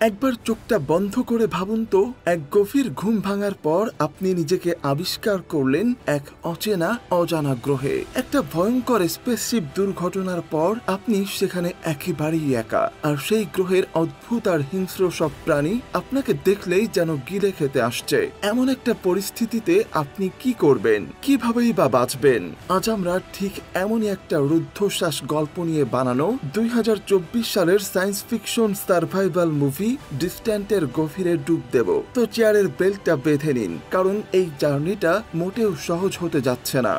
একবার চোখটা বন্ধ করে ভাবুন তো, এক গভীর ঘুম ভাঙার পর আপনি নিজেকে আবিষ্কার করলেন এক অচেনা অজানা গ্রহে। একটা ভয়ঙ্কর স্পেসশিপ দুর্ঘটনার পর আপনি সেখানে একেবারেই একা, আর সেই গ্রহের অদ্ভুত আর হিংস্র সব প্রাণী আপনাকে দেখলেই যেন গিলে খেতে আসছে। এমন একটা পরিস্থিতিতে আপনি কি করবেন, কিভাবেই বা বাঁচবেন? আজ আমরা ঠিক এমনই একটা রুদ্ধশ্বাস গল্প নিয়ে বানানো 2024 সালের সায়েন্স ফিকশন সার্ভাইভাল মুভি ডিস্ট্যান্টের গভীরে ডুব দেব। তো চেয়ারের বেল্টটা বেঁধে নিন, কারণ এই জার্নিটা মোটেও সহজ হতে যাচ্ছে না।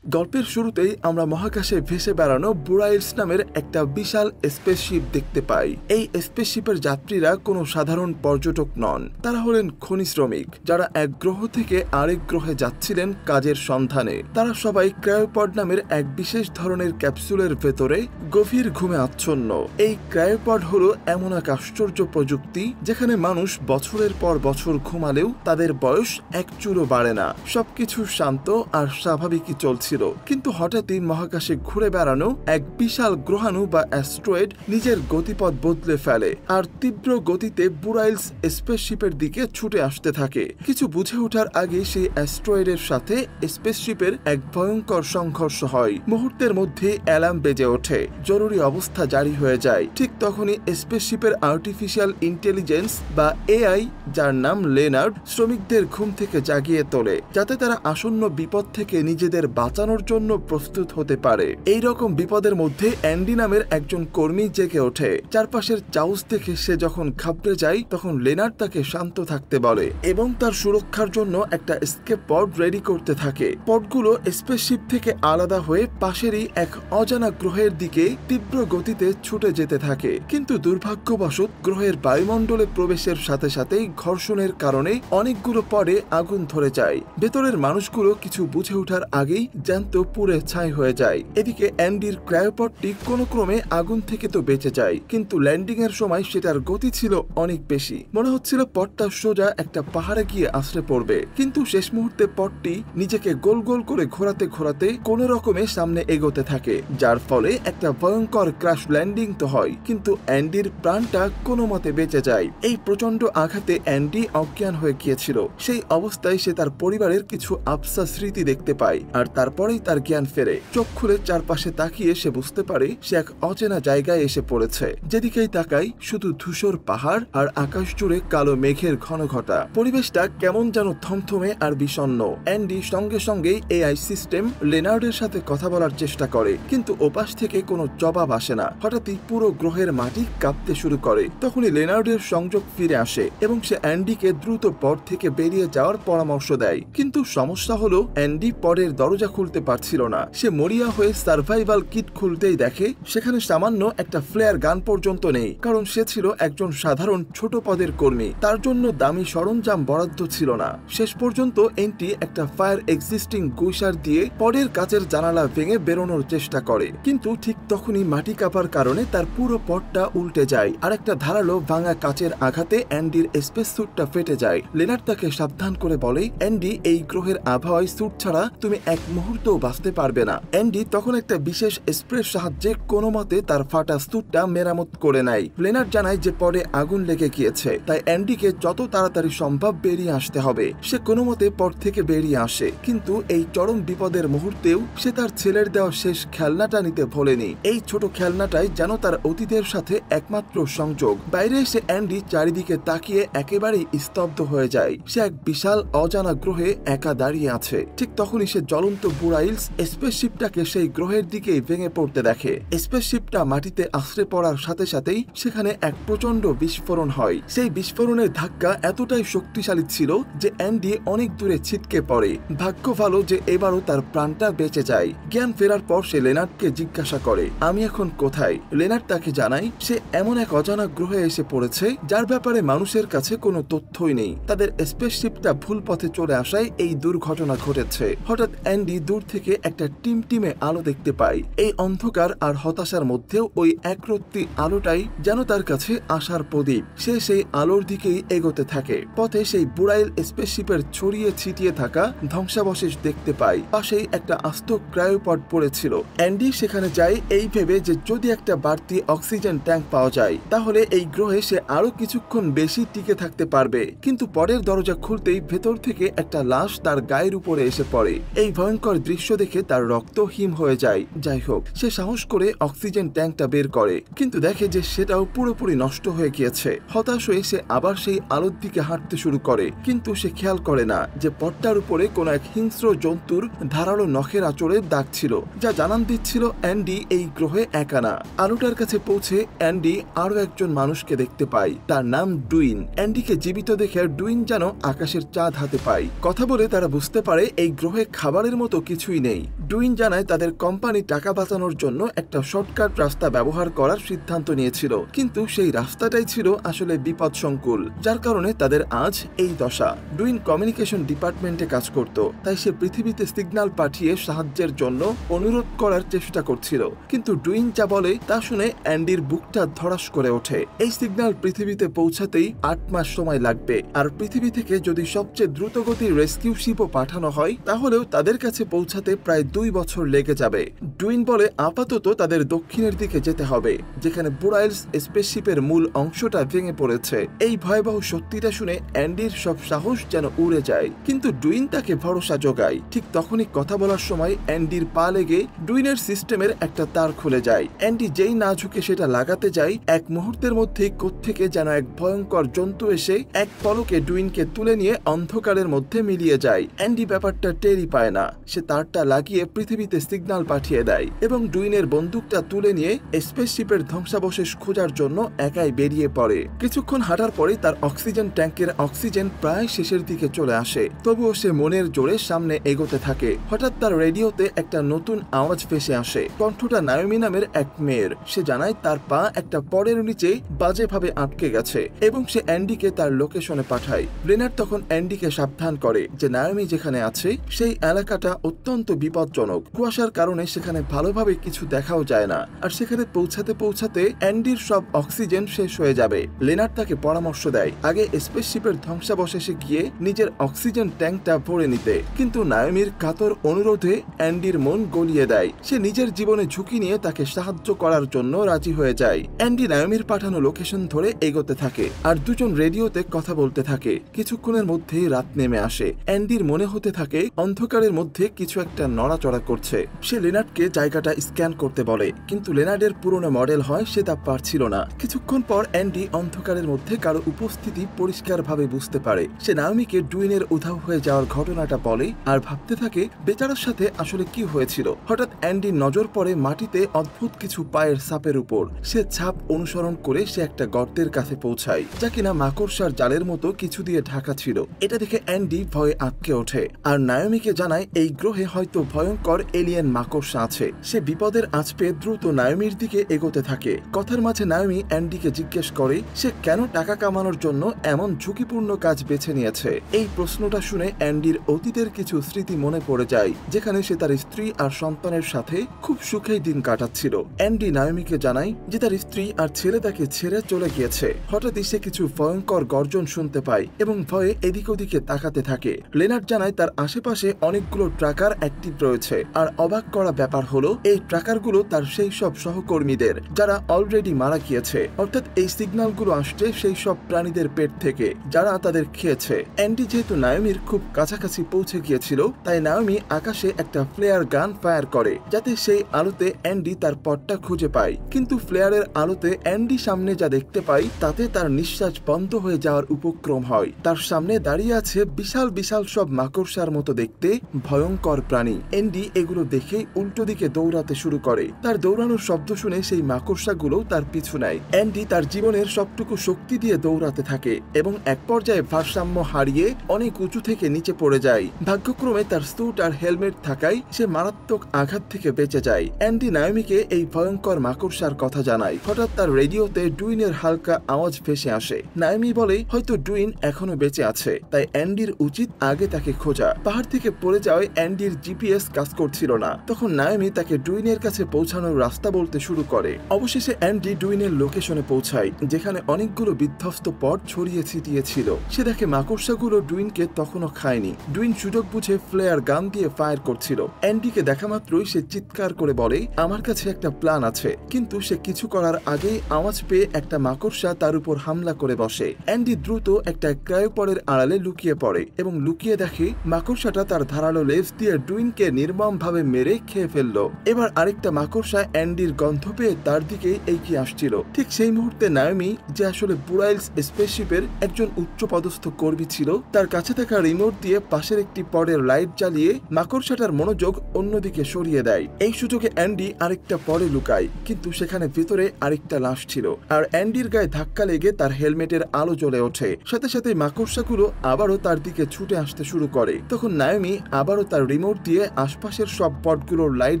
গল্পের শুরুতেই আমরা মহাকাশে ভেসে বেড়ানো বুরাইলস নামের একটা বিশাল স্পেসশিপ দেখতে পাই। এই স্পেসশিপের যাত্রীরা কোনো সাধারণ পর্যটক নন, তারা হলেন খনি শ্রমিক, যারা এক গ্রহ থেকে আরেক গ্রহে যাচ্ছিলেন কাজের সন্ধানে। তারা সবাই ক্রায়োপড নামের এক বিশেষ ধরনের ক্যাপসুলের ভেতরে গভীর ঘুমে আচ্ছন্ন। এই ক্রায়োপড হলো এমন এক আশ্চর্য প্রযুক্তি যেখানে মানুষ বছরের পর বছর ঘুমালেও তাদের বয়স এক চুলও বাড়ে না। সবকিছু শান্ত আর স্বাভাবিকই চলছে। কিন্তু হঠাৎই মহাকাশে ঘুরে বেড়ানো এক বিশাল গ্রহাণু বা অ্যাস্ট্রয়েড নিজের গতিপথ বদলে ফেলে আর তীব্র গতিতে বুরাইলস স্পেসশিপের দিকে ছুটে আসতে থাকে। কিছু বুঝে ওঠার আগে সেই অ্যাস্ট্রয়েডের সাথে স্পেসশিপের এক ভয়ঙ্কর সংঘর্ষ হয়। মুহূর্তের মধ্যে অ্যালার্ম বেজে ওঠে, জরুরি অবস্থা জারি হয়ে যায়। ঠিক তখনই স্পেসশিপের আর্টিফিশিয়াল ইন্টেলিজেন্স বা এআই, যার নাম লেনার্ড, শ্রমিকদের ঘুম থেকে জাগিয়ে তোলে, যাতে তারা আসন্ন বিপদ থেকে নিজেদের বাঁচানোর জন্য প্রস্তুত হতে পারে। এই রকম বিপদের মধ্যে অ্যান্ডি নামের একজন কর্মী জেগে ওঠে। চারপাশের চাউস দেখে সে যখন ঘাবড়ে যায়, তখন লেনার্ড তাকে শান্ত থাকতে বলে এবং তার সুরক্ষার জন্য একটা এসকেপ পড রেডি করতে থাকে। পডগুলো স্পেসশিপ থেকে আলাদা হয়ে পাশেরই এক অজানা গ্রহের দিকে তীব্র গতিতে ছুটে যেতে থাকে। কিন্তু দুর্ভাগ্যবশত গ্রহের বায়ুমণ্ডলে প্রবেশের সাথে সাথেই ঘর্ষণের কারণে অনেকগুলো পডে আগুন ধরে যায়। ভেতরের মানুষগুলো কিছু বুঝে ওঠার আগেই জ্যান্ত পুড়ে ছাই হয়ে যায়। এদিকে অ্যান্ডির ক্রায়োপডটি কোনো ক্রমে আগুন থেকে তো বেঁচে যায়, কিন্তু ল্যান্ডিং এর সময় সেটার গতি ছিল অনেক বেশি। মনে হচ্ছিল পডটা সোজা একটা পাহাড়ে গিয়ে আছড়ে পড়বে, কিন্তু শেষ মুহূর্তে পডটি নিজেকে গোল গোল করে ঘোরাতে ঘোরাতে কোনো রকমে সামনে এগোতে থাকে, যার ফলে একটা ভয়ঙ্কর ক্র্যাশ ল্যান্ডিং তো হয়, কিন্তু অ্যান্ডির প্রাণটা কোনো মতে বেঁচে যায়। এই প্রচন্ড আঘাতে অ্যান্ডি অজ্ঞান হয়ে গিয়েছিল। সেই অবস্থায় সে তার পরিবারের কিছু আফসা স্মৃতি দেখতে পায়, আর তারপরেই তার জ্ঞান ফেরে। চোখ খুলে চারপাশে তাকিয়ে সে বুঝতে পারে সে এক অচেনা জায়গায় এসে পড়েছে। যেদিকেই তাকাই শুধু ধূসর পাহাড় আর আকাশ জুড়ে কালো মেঘের ঘন ঘটা। পরিবেশটা কেমন যেন থমথমে আর বিষণ্ণ। অ্যান্ডি সঙ্গে সঙ্গেই এআই সিস্টেম লেনার্ডের সাথে কথা বলার চেষ্টা করে, কিন্তু ওপাশ থেকে কোনো জবাব আসে না। হঠাৎই পুরো গ্রহের মাটি কাঁপতে শুরু করে। তখনই লেনার্ডের সংযোগ ফিরে আসে এবং সে অ্যান্ডিকে দ্রুত পড থেকে বেরিয়ে যাওয়ার পরামর্শ দেয়। কিন্তু সমস্যা হলো অ্যান্ডি পডের দরজা খুলতে পারছিল না। সে মরিয়া হয়ে সার্ভাইভাল কিট খুলতেই দেখে সেখানে সামান্য একটা ফ্লেয়ার গান পর্যন্ত নেই, কারণ সে ছিল একজন সাধারণ ছোট পদের কর্মী। তার জন্য দামি সরঞ্জাম বরাদ্দ ছিল না। শেষ পর্যন্ত এন্টি একটা ফায়ার এক্সিস্টিং গুইসার দিয়ে পডের কাচের জানালা ভেঙে বেরোনোর চেষ্টা করে, কিন্তু ঠিক তখনই মাটি কাঁপার কারণে তার পুরো পডটা উল্টে যায়, আর একটা ধারালো ভাঙা কাচের আঘাতে অ্যান্ডির স্পেস স্যুটটা ফেটে যায়। লেনার্ড তাকে সাবধান করে বলে, অ্যান্ডি, এই গ্রহের আবহাওয়ায় স্যুট ছাড়া তুমি এক মুহূর্তও বাঁচতে পারবে না। অ্যান্ডি তখন একটা বিশেষ স্প্রের সাহায্যে কোনো মতে তার ফাটা স্যুটটা মেরামত করে নেয়। লেনার্ড জানায় যে পডে আগুন লেগে গিয়েছে, তাই অ্যান্ডিকে যত তাড়াতাড়ি সম্ভব বেরিয়ে আসতে হবে। সে কোনো মতে পড থেকে বেরিয়ে আসে, কিন্তু এই চরম বিপদের মুহূর্তেও সে তার ছেলের দেওয়া শেষ খেলনাটা নিতে ভোলেনি। এই ছোট খেলনাটাই যেন তার অতীতের সাথে একমাত্র সংযোগ। বাইরে এসে অ্যান্ডি চারিদিকে তাকিয়ে একেবারেই স্তব্ধ হয়ে যায়। সে এক বিশাল অজানা গ্রহে একা দাঁড়িয়ে আছে। ঠিক তখনই সে জ্বলন্ত বুরাইলস স্পেসশিপটাকে সেই গ্রহের দিকেই ভেঙে পড়তে দেখে। স্পেসশিপটা মাটিতে আছড়ে পড়ার সাথে সাথেই সেখানে এক প্রচন্ড বিস্ফোরণ হয়। সেই বিস্ফোরণের ধাক্কা এতটাই শক্তিশালী ছিল যে অ্যান্ডি অনেক দূরে ছিটকে পড়ে। ভাগ্য ভালো যে এবারও তার প্রাণটা বেঁচে যায়। জ্ঞান ফেরার পর সে লেনার্ডকে জিজ্ঞাসা করে, আমি এখন কোথায়? লেনার্ড তাকে জানায় সে এমন এক অজানা গ্রহে এসে পড়েছে যার ব্যাপারে মানুষের কাছে কোনো তথ্যই নেই। তাদের স্পেসশিপটা ভুল পথে চলে আসায় এই দুর্ঘটনা ঘটেছে। হঠাৎ অ্যান্ডি দূর ভেতর থেকে একটা টিমটিমে আলো দেখতে পায়। এই অন্ধকার আর হতাশার মধ্যেও ওই একরত্তি আলোটাই যেন তার কাছে আশার প্রদীপ। সে সেই আলোর দিকেই এগোতে থাকে। পথে সেই বুড়াইল স্পেসশিপের ছড়িয়ে ছিটিয়ে থাকা ধ্বংসাবশেষ দেখতে পায়। পাশেই একটা আস্ত ক্রায়োপড পড়েছিল। অ্যান্ডি সেখানে যায় এই ভেবে যে যদি একটা বাড়তি অক্সিজেন ট্যাঙ্ক পাওয়া যায় তাহলে এই গ্রহে সে আরো কিছুক্ষণ বেশি টিকে থাকতে পারবে। কিন্তু পরের দরজা খুলতেই ভেতর থেকে একটা লাশ তার গায়ের উপরে এসে পড়ে। এই ভয়ঙ্কর দৃশ্য দেখে তার রক্ত হিম হয়ে যায়। যাই হোক, সে সাহস করে অক্সিজেন ট্যাঙ্কটা বের করে, কিন্তু দেখে যে সেটাও পুরোপুরি নষ্ট হয়ে গিয়েছে। হতাশ হয়ে সে আবার সেই আলোর দিকে হাঁটতে শুরু করে, কিন্তু সে খেয়াল করে না যে পথটার উপরে কোনো এক হিংস্র জন্তুর ধারালো নখের আঁচড়ের দাগ ছিল, যা জানান দিচ্ছিল অ্যান্ডি এই গ্রহে একা না। আলোটার কাছে পৌঁছে অ্যান্ডি আরো একজন মানুষকে দেখতে পায়। তার নাম ডুইন। অ্যান্ডিকে জীবিত দেখে ডুইন যেন আকাশের চাঁদ হাতে পায়। কথা বলে তারা বুঝতে পারে এই গ্রহে খাবারের মতো কিছুই নেই। ডুইন জানায় তাদের কোম্পানি টাকা বাঁচানোর জন্য একটা শর্টকাট রাস্তা ব্যবহার করার সিদ্ধান্ত নিয়েছিল, কিন্তু সেই রাস্তাটাই ছিল আসলে বিপদসংকুল, যার কারণে তাদের আজ এই দশা। ডুইন কমিউনিকেশন ডিপার্টমেন্টে কাজ করত, তাই সে পৃথিবীতে সিগন্যাল পাঠিয়ে সাহায্যের জন্য অনুরোধ করার চেষ্টা করছিল। কিন্তু ডুইন যা বলে তা শুনে অ্যান্ডির বুকটা ধড়াস করে ওঠে। এই সিগন্যাল পৃথিবীতে পৌঁছাতেই 8 মাস সময় লাগবে, আর পৃথিবী থেকে যদি সবচেয়ে দ্রুতগতির রেস্কিউ শিপও পাঠানো হয় তাহলেও তাদের কাছে পৌঁছাতে প্রায় 2 বছর লেগে যাবে। ডুইন বলে আপাতত তাদের দক্ষিণের দিকে যেতে হবে, যেখানে বুড়াইলস স্পেসশিপের মূল অংশটা ভেঙে পড়েছে। এই ভয়াবহ সত্যিটা শুনে অ্যান্ডির সব সাহস যেন উড়ে যায়, কিন্তু ডুইন তাকে ভরসা যোগায়। ঠিক তখনই কথা বলার সময় অ্যান্ডির পা লেগে ডুইনের সিস্টেমের একটা তার খুলে যায়। অ্যান্ডি যেই না ঝুঁকে সেটা লাগাতে যায়, এক মুহূর্তের মধ্যেই কোত্থেকে যেন এক ভয়ঙ্কর জন্তু এসে এক পলকে ডুইনকে তুলে নিয়ে অন্ধকারের মধ্যে মিলিয়ে যায়। অ্যান্ডি ব্যাপারটা টেরই পায় না। সে তারটা লাগিয়ে পৃথিবীতে সিগন্যাল পাঠিয়ে দেয় এবং ডুইনের বন্দুকটা তুলে নিয়ে স্পেসশিপের ধ্বংসাবশেষ খোঁজার জন্য একাই বেরিয়ে পড়ে। কিছুক্ষণ হাঁটার পরে তার অক্সিজেন ট্যাঙ্কের অক্সিজেন প্রায় শেষের দিকে চলে আসে, তবুও সে মনের জোরে সামনে এগোতে থাকে। হঠাৎ তার রেডিওতে একটা নতুন আওয়াজ ভেসে আসে। কণ্ঠটা নায়োমি নামের এক মেয়ের। সে জানায় তার পা একটা পরের নিচে বাজেভাবে আটকে গেছে এবং সে অ্যান্ডিকে তার লোকেশনে পাঠায়। লেনার্ড তখন অ্যান্ডিকে সাবধান করে যে নায়োমি যেখানে আছে সেই এলাকাটা অত্যন্ত বিপজ্জনক। কুয়াশার কারণে সেখানে ভালোভাবে কিছু দেখাও যায় না, আর সেখানে পৌঁছাতে পৌঁছাতে অ্যান্ডির সব অক্সিজেন শেষ হয়ে যাবে। লেনার্ড তাকে পরামর্শ দেয় আগে স্পেসশিপের ধ্বংসাবশেষে গিয়ে নিজের অক্সিজেন ট্যাঙ্কটা ভরে নিতে, কিন্তু নায়োমির কাতর অনুরোধে অ্যান্ডির মন গলিয়ে দেয়। সে নিজের জীবনে ঝুঁকি নিয়ে তাকে সাহায্য করার জন্য রাজি হয়ে যায়। অ্যান্ডি নায়োমির পাঠানো লোকেশন ধরে এগোতে থাকে, আর দুজন রেডিওতে কথা বলতে থাকে। কিছুক্ষণের মধ্যেই রাত নেমে আসে। অ্যান্ডির মনে হতে থাকে অন্ধকারের মধ্যে কিছু একটা নড়াচড়া করছে। সে লেনার্ডকে জায়গাটা স্ক্যান করতে বলে, কিন্তু লেনার্ডের পুরনো মডেল হয় সে তা পারছিল না। কিছুক্ষণ পর অ্যান্ডি অন্ধকারের মধ্যে কারো উপস্থিতি পরিষ্কারভাবে বুঝতে পারে। সে নায়োমিকে ডুইনের উধাও হয়ে যাওয়ার ঘটনাটা বলে আর ভাবতে থাকে বেচারার সাথে আসলে কি হয়েছিল। হঠাৎ অ্যান্ডির নজর পড়ে মাটিতে অদ্ভুত কিছু পায়ের ছাপের উপর। সে ছাপ অনুসরণ করে সে একটা গর্তের কাছে পৌঁছায়, যা কিনা মাকড়সার জালের মতো কিছু দিয়ে ঢাকা ছিল। এটা দেখে অ্যান্ডি ভয়ে আটকে ওঠে আর নায়োমিকে জানায় এই গ্রহে হয়তো ভয়ঙ্কর এলিয়েন মাকড়সা আছে। সে বিপদের আঁচ পেয়ে দ্রুত নায়োমির দিকে এগোতে থাকে। কথার মাঝে নায়োমি অ্যান্ডিকে জিজ্ঞেস করে সে কেন টাকা কামানোর জন্য এমন ঝুঁকিপূর্ণ কাজ বেছে নিয়েছে। এই প্রশ্নটা শুনে অ্যান্ডির অতীতের কিছু স্মৃতি মনে পড়ে যায়, যেখানে সে তার স্ত্রী আর সন্তানের সাথে খুব সুখেই দিন কাটাচ্ছিল। অ্যান্ডি নায়োমিকে জানায় যে তার স্ত্রী আর ছেলে তাকে ছেড়ে চলে গিয়েছে। হঠাৎই সে কিছু ভয়ঙ্কর গর্জন শুনতে পায় এবং ভয়ে এদিক ওদিকে তাকাতে থাকে। লেনার্ড জানায় তার আশেপাশে অনেকগুলো ট্র্যাকার অ্যাক্টিভ রয়েছে, আর অবাক করা ব্যাপার হলো এই ট্র্যাকারগুলো তার সেই সব সহকর্মীদের যারা অলরেডি মারা গিয়েছে। অর্থাৎ এই সিগন্যালগুলো আসছে সেই সব প্রাণীদের পেট থেকে যারা তাদের খেয়েছে। অ্যান্ডি যেহেতু নায়োমির খুব কাছাকাছি পৌঁছে গিয়েছিল, তাই নায়োমি আকাশে একটা ফ্লেয়ার গান ফায়ার করে যাতে সেই আলোতে অ্যান্ডি তার পথটা খুঁজে পায়। কিন্তু ফ্লেয়ারের আলোতে অ্যান্ডি সামনে যা দেখতে পায় তাতে তার নিঃশ্বাস বন্ধ হয়ে যাওয়ার উপক্রম হয়। তার সামনে দাঁড়িয়ে আছে বিশাল বিশাল সব মাকড়সার মতো দেখতে ভয়ঙ্কর প্রাণী। অ্যান্ডি এগুলো দেখে উল্টো দিকে দৌড়াতে শুরু করে। তার দৌড়ানোর শব্দ শুনে সেই মাকড়সাগুলো তার পিছু নেয়। অ্যান্ডি তার জীবনের সবটুকু শক্তি দিয়ে দৌড়াতে থাকে এবং এক পর্যায়ে ভারসাম্য হারিয়ে অনেক উঁচু থেকে নিচে পড়ে যায়। ভাগ্যক্রমে তার স্যুট আর হেলমেট থাকায় সে মারাত্মক আঘাত থেকে বেঁচে যায়। অ্যান্ডি নায়োমিকে এই ভয়ঙ্কর মাকড়সার কথা জানায়। হঠাৎ তার রেডিওতে ডুইনের হালকা আওয়াজ ভেসে আসে। নায়োমি বলে হয়তো ডুইন এখনো বেঁচে আছে, তাই অ্যান্ডির উচিত আগে তাকে খোঁজা। পাহাড় থেকে পড়ে যাওয়ায় অ্যান্ডি অ্যান্ডির জিপিএস কাজ করছিল না। তখন নায়োমি তাকে ডুইনের কাছে পৌঁছানোর রাস্তা বলতে শুরু করে। অবশেষে অ্যান্ডি ডুইনের লোকেশনে পৌঁছায়, যেখানে অনেকগুলো বিধ্বস্ত পট ছড়িয়ে ছিটিয়ে ছিল। সে দেখে মাকড়সাগুলো ডুইনকে তখনও খায়নি। ডুইন সুযোগ বুঝে ফ্লেয়ার গান দিয়ে ফায়ার করছিল। অ্যান্ডিকে দেখা মাত্রই সে চিৎকার করে বলে, আমার কাছে একটা প্ল্যান আছে। কিন্তু সে কিছু করার আগেই আওয়াজ পেয়ে একটা মাকড়সা তার উপর হামলা করে বসে। অ্যান্ডি দ্রুত একটা ক্রায়োপডের আড়ালে লুকিয়ে পড়ে এবং লুকিয়ে দেখে মাকড়সাটা তার ধারালো লেজ দিয়ে ডুইনকে নির্মমভাবে মেরে খেয়ে ফেলল। এবার আরেকটা মাকড়সা অ্যান্ডির গন্ধ পেয়ে তার দিকেই এগিয়ে আসছিল। ঠিক সেই মুহূর্তে নায়োমি, যে আসলে বুরাইলস স্পেসশিপের একজন উচ্চপদস্থ কর্মী ছিল, তার কাছে থাকা রিমোট দিয়ে পাশের একটি পডের লাইট জ্বালিয়ে মাকড়সাটার মনোযোগ অন্যদিকে সরিয়ে দেয়। এই সুযোগে অ্যান্ডি আরেকটা পডে লুকায়, কিন্তু সেখানে ভিতরে আরেকটা লাশ ছিল। আর অ্যান্ডির গায়ে ধাক্কা লেগে তার হেলমেটের আলো জ্বলে ওঠে। সাথে সাথে মাকড়সাগুলো আবারও তার দিকে ছুটে আসতে শুরু করে। তখন নায়োমি আবারও তার রিমোট দিয়ে আশপাশের সব পডগুলোর লাইট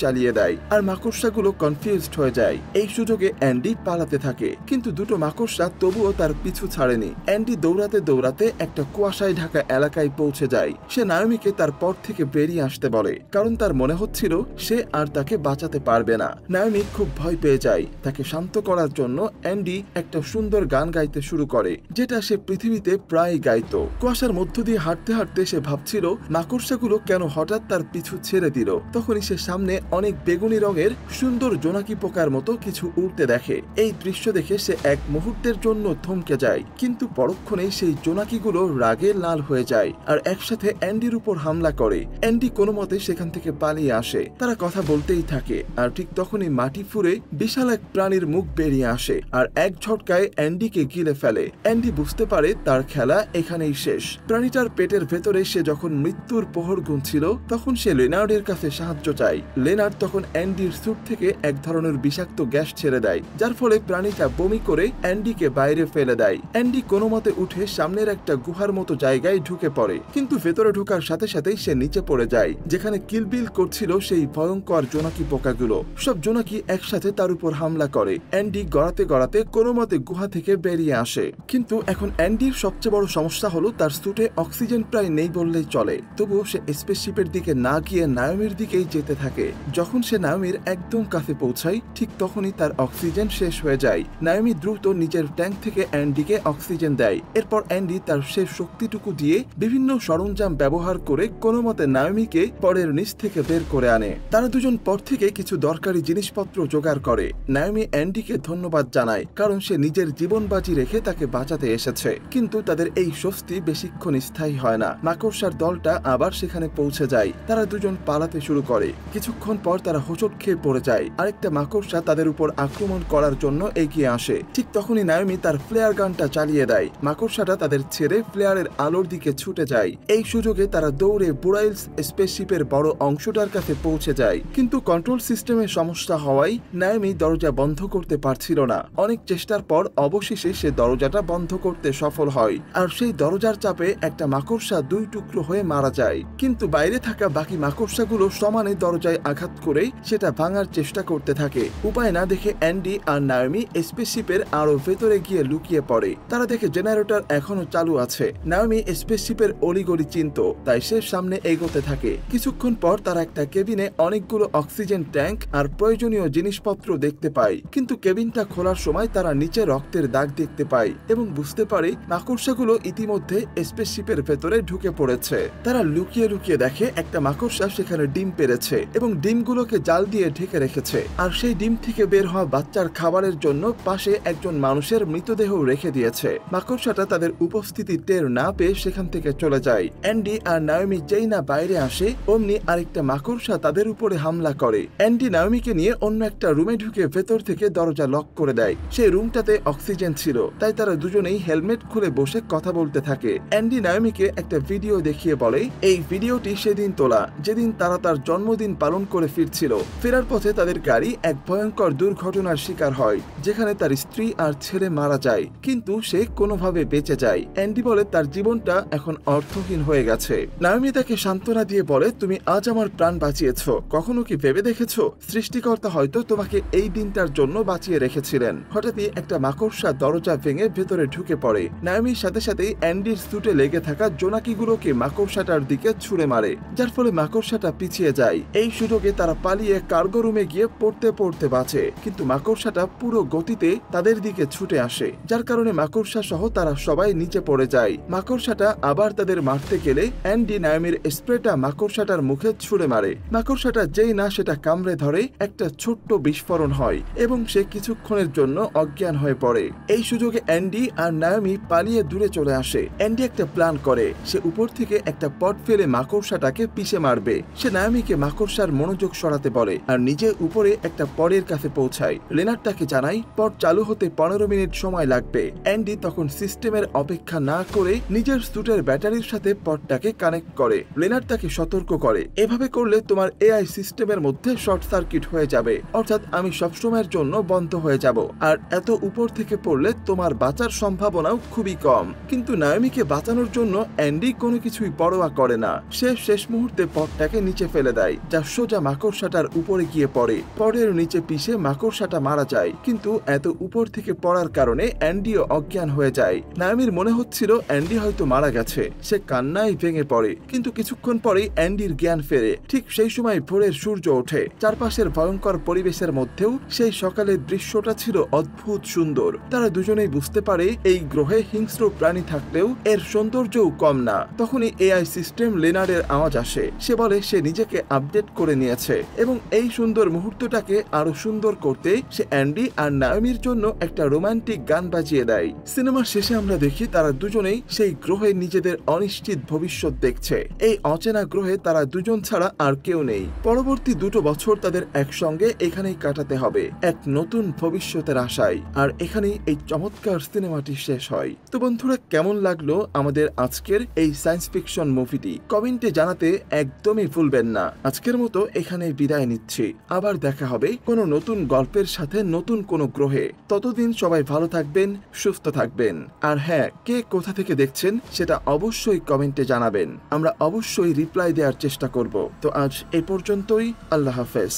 জ্বালিয়ে দেয়, আর মাকড়সাগুলো কনফিউজড হয়ে যায়। এই সুযোগে অ্যান্ডি পালাতে থাকে, কিন্তু দুটো মাকড়সা তবুও তার পিছু ছাড়েনি। অ্যান্ডি দৌড়াতে দৌড়াতে একটা কুয়াশায় ঢাকা এলাকায় পৌঁছে যায়। সে নায়োমিকে তার পড থেকে বেরিয়ে আসতে বলে, কারণ তার মনে হচ্ছিল সে আর তাকে বাঁচাতে পারবে না। নায়োমি খুব ভয় পেয়ে যায়। তাকে শান্ত করার জন্য অ্যান্ডি একটা সুন্দর গান গাইতে শুরু করে, যেটা সে পৃথিবীতে প্রায় গাইতো। কুয়াশার মধ্য দিয়ে হাঁটতে হাঁটতে সে ভাবছিল মাকড়সাগুলো কেন হঠাৎ তার পিছু ছেড়ে দিল। তখনই সে সামনে অনেক বেগুনি রঙের সুন্দর জোনাকি পোকার মতো কিছু উড়তে দেখে। এই দৃশ্য দেখে সে এক মুহূর্তের জন্য থমকে যায়, কিন্তু পরক্ষণেই সেই জোনাকিগুলো রাগে লাল হয়ে যায় আর একসাথে অ্যান্ডির উপর হামলা করে। অ্যান্ডি কোনো মতে সেখান থেকে পালিয়ে আসে। তারা কথা বলতেই থাকে, আর ঠিক তখনই মাটি ফুঁড়ে বিশাল এক প্রাণীর মুখ বেরিয়ে আসে আর এক ঝটকায় অ্যান্ডিকে গিলে ফেলে। অ্যান্ডি বুঝতে পারে তার খেলা এখানেই শেষ। প্রাণীটার পেটের ভেতরে সে যখন মৃত্যুর প্রহর গুনছিল, তখন সে লেনার্ডের কাছে সাহায্য চায়। লেনার্ড তখন অ্যান্ডির স্যুট থেকে এক ধরনের বিষাক্ত গ্যাস ছেড়ে দেয়, যার ফলে প্রাণীটা বমি করে অ্যান্ডিকে বাইরে ফেলে দেয়। অ্যান্ডি কোনো মতে উঠে সামনের একটা গুহার মতো জায়গায় ঢুকে পড়ে, কিন্তু ভেতরে ঢোকার সাথে সাথেই সে নিচে পড়ে যায়, যেখানে কিলবিল করছিল সেই ভয়ঙ্কর জোনাকি পোকাগুলো। সব জোনাকি একসাথে তার উপর হামলা করে। অ্যান্ডি গড়াতে গড়াতে কোনো মতে গুহা থেকে বেরিয়ে আসে। কিন্তু এখন অ্যান্ডির সবচেয়ে বড় সমস্যা হলো তার স্যুটে অক্সিজেন প্রায় নেই বললেই চলে। তবুও সে স্পেসশিপের দিকে না গিয়ে নায়োমির দিকেই যেতে থাকে। যখন সে নায়োমির একদম কাছে পৌঁছায়, ঠিক তখনই তার অক্সিজেন শেষ হয়ে যায়। নায়োমি দ্রুত নিজের ট্যাঙ্ক থেকে অ্যান্ডিকে অক্সিজেন দেয়। এরপর অ্যান্ডি তার শেষ শক্তিটুকু দিয়ে বিভিন্ন সরঞ্জাম ব্যবহার করে কোনো মতে নায়োমিকে পরের নিচ থেকে বের করে আনে। তারা দুজন পর থেকে কিছু দরকারি জিনিসপত্র জোগাড় করে। নায়োমি অ্যান্ডিকে ধন্যবাদ জানায়, কারণ সে নিজের জীবন বাজি রেখে তাকে বাঁচাতে এসেছে। কিন্তু তাদের এই স্বস্তি বেশিক্ষণ স্থায়ী হয় না। মাকড়সার দলটা আবার সেখানে পৌঁছে যায়। তারা দুজন পালাতে শুরু করে। কিছুক্ষণ পর তারা হোঁচট খেয়ে পড়ে যায়। আরেকটা মাকড়সা তাদের উপর আক্রমণ করার জন্য এগিয়ে আসে। ঠিক তখনই নায়োমি তার ফ্লেয়ার গানটা চালিয়ে দেয়। মাকড়সাটা তাদের ছেড়ে ফ্লেয়ারের আলোর দিকে ছুটে যায়। এই সুযোগে তারা দৌড়ে বুরাইলস স্পেসশিপের বড় অংশটার কাছে পৌঁছে যায়, কিন্তু কন্ট্রোল সিস্টেমের সমস্যা হওয়ায় নায়োমি দরজা বন্ধ করতে পারছিল না। অনেক চেষ্টার পর অবশেষে সে দরজাটা বন্ধ করতে সফল হয়, আর সেই দরজার চাপে একটা মাকড়সা দুই টুকরো হয়ে মারা যায়। কিন্তু বাইরে থাকা বাকি মাকড়সাগুলো সমানে দরজায় আঘাত করে সেটা ভাঙার চেষ্টা করতে থাকে। উপায় না দেখে অ্যান্ডি আর নায়োমি স্পেসশিপের আরো ভেতরে গিয়ে লুকিয়ে পড়ে। তারা দেখে জেনারেটর এখনো চালু আছে। নায়োমি স্পেসশিপের অলিগলি চিনত, তাই সে সামনে এগোতে থাকে। কিছুক্ষণ পর তারা একটা কেবিনে অনেকগুলো অক্সিজেন ট্যাঙ্ক আর প্রয়োজনীয় জিনিসপত্র দেখতে পায়, কিন্তু কেবিনটা খোলার সময় তারা নিচে রক্তের দাগ দেখতে পায় এবং বুঝতে পারে মাকড়সাগুলো ইতিমধ্যে স্পেসশিপের ভেতরে ঢুকে পড়েছে। তারা লুকিয়ে লুকিয়ে দেখে একটা মাকড়সা সেখানে ডিম পেড়েছে এবং ডিমগুলোকে জাল দিয়ে ঢেকে রেখেছে। আর সেই ডিম থেকে বের হওয়া বাচ্চার খাবারের জন্য পাশে একজন মানুষের মৃতদেহ রেখে দিয়েছে। মাকড়সাটা তাদের উপস্থিতি টের না পেয়ে সেখান থেকে চলে যায়। অ্যান্ডি আর নায়োমি যেই না বাইরে আসে, অমনি আরেকটা মাকড়সা তাদের উপরে হামলা করে। অ্যান্ডি নায়োমিকে নিয়ে অন্য একটা রুমে ঢুকে ভেতর থেকে দরজা লক করে দেয়। সেই রুমটাতে অক্সিজেন ছিল, তাই তারা দুজনেই হেলমেট খুলে বসে কথা বলতে থাকে। অ্যান্ডি নায়োমিকে একটা ভিডিও দেখিয়ে বলে এই ভিডিওটি সেদিন তোলা, যেদিন তারা তার জন্মদিন পালন করে ফিরছিল। ফেরার পথে তাদের গাড়ি এক ভয়ঙ্কর দুর্ঘটনার শিকার হয়, যেখানে তার স্ত্রী আর ছেলে মারা যায়, কিন্তু সে কোনোভাবে বেঁচে যায়। অ্যান্ডি বলে তার জীবনটা এখন অর্থহীন হয়ে গেছে। নায়োমি তাকে সান্ত্বনা দিয়ে বলে, তুমি আজ আমার প্রাণ বাঁচিয়েছ। কখনো কি ভেবে দেখেছ সৃষ্টিকর্তা হয়তো তোমাকে এই দিনটার জন্য বাঁচিয়ে রেখেছিলেন। হঠাৎই একটা মাকড়সা দরজা ভেঙে ভেতরে ঢুকে পড়ে। নায়োমির সাথে সাথেই অ্যান্ডির স্যুটে লেগে থাকা জোনাকিগুলোকে মাকড়সাটার দিকে ছুঁড়ে মারে, যা যার ফলে মাকড়সাটা পিছিয়ে যায়। এই সুযোগে তারা পালিয়ে কার্গো রুমে গিয়ে পড়তে পড়তে বাঁচে, কিন্তু মাকড়সাটা পুরো গতিতে তাদের দিকে ছুটে আসে, যার কারণে মাকড়সা সহ তারা সবাই নিচে পড়ে যায়। মাকড়সাটা আবার তাদের মারতে গেলে অ্যান্ডি নায়োমির স্প্রেটা মাকড়সাটার মুখে ছুঁড়ে মারে। মাকড়সাটা যেই না সেটা কামড়ে ধরে, একটা ছোট্ট বিস্ফোরণ হয় এবং সে কিছুক্ষণের জন্য অজ্ঞান হয়ে পড়ে। এই সুযোগে অ্যান্ডি আর নায়োমি পালিয়ে দূরে চলে আসে। অ্যান্ডি একটা প্ল্যান করে, সে উপর থেকে একটা পট ফেলে মাকড়সাটাকে পিষে মারবে। সে নায়োমিকে মাকড়সার মনোযোগ সরাতে বলে আর নিজে উপরে একটা পটের কাছে পৌঁছায়। লেনার্ড তাকে জানায় পট চালু হতে 15 মিনিট সময় লাগবে। অ্যান্ডি তখন সিস্টেমের অপেক্ষা না করে নিজের স্যুটের ব্যাটারির সাথে পটটাকে কানেক্ট করে। লেনার্ড তাকে সতর্ক করে, এভাবে করলে তোমার এআই সিস্টেমের মধ্যে শর্ট সার্কিট হয়ে যাবে, অর্থাৎ আমি সবসময়ের জন্য বন্ধ হয়ে যাব, আর এত উপর থেকে পড়লে তোমার বাঁচার সম্ভাবনাও খুবই কম। কিন্তু নায়োমিকে বাঁচানোর জন্য অ্যান্ডি কোনো কিছুই পরোয়া করে না। সে শেষ মুহূর্তে পটটাকে নিচে ফেলে দেয়, যা সোজা মাকড়সাটার উপরে গিয়ে পড়ে। পটের নিচে পিষে মাকড়সাটা মারা যায়, কিন্তু এত উপর থেকে পড়ার কারণে অ্যান্ডিও অজ্ঞান হয়ে যায়। নায়োমির মনে হচ্ছিল অ্যান্ডি হয়তো মারা গেছে। সে কান্নায় ভেঙে পড়ে, কিন্তু কিছুক্ষণ পরেই অ্যান্ডির জ্ঞান ফেরে। ঠিক সেই সময় ভোরের সূর্য ওঠে। চারপাশের ভয়ঙ্কর পরিবেশের মধ্যেও সেই সকালের দৃশ্যটা ছিল অদ্ভুত সুন্দর। তারা দুজনেই বুঝতে পারে এই গ্রহে হিংস্র প্রাণী থাকলেও এর সৌন্দর্যও কম না। তখনই এআই সিস্টেম লেনার্ডের আওয়াজ আসে। সে বলে সে নিজেকে আপডেট করে নিয়েছে এবং এই সুন্দর মুহূর্তটাকে আরো সুন্দর করতে সে অ্যান্ডি আর নায়োমির জন্য একটা রোমান্টিক গান বাজিয়ে দেয়। সিনেমার শেষে আমরা দেখি তারা দুজনেই সেই গ্রহে নিজেদের অনিশ্চিত ভবিষ্যৎ দেখছে। এই অচেনা গ্রহে তারা দুজন ছাড়া আর কেউ নেই। পরবর্তী 2 বছর তাদের একসঙ্গে এখানেই কাটাতে হবে, এক নতুন ভবিষ্যতের আশায়। আর এখানেই এই চমৎকার সিনেমাটি শেষ হয়। তো বন্ধুরা, কেমন লাগলো আমাদের আজকের এই সায়েন্স ফিকশন মুভিটি কমেন্টে জানাতে একদমই ভুলবেন না। আজকের মতো এখানেই বিদায় নিচ্ছি। আবার দেখা হবে কোনো নতুন গল্পের সাথে নতুন কোনো গ্রহে। ততদিন সবাই ভালো থাকবেন, সুস্থ থাকবেন। আর হ্যাঁ, কে কোথা থেকে দেখছেন সেটা অবশ্যই কমেন্টে জানাবেন। আমরা অবশ্যই রিপ্লাই দেওয়ার চেষ্টা করব। তো আজ এই পর্যন্তই। আল্লাহ হাফেজ।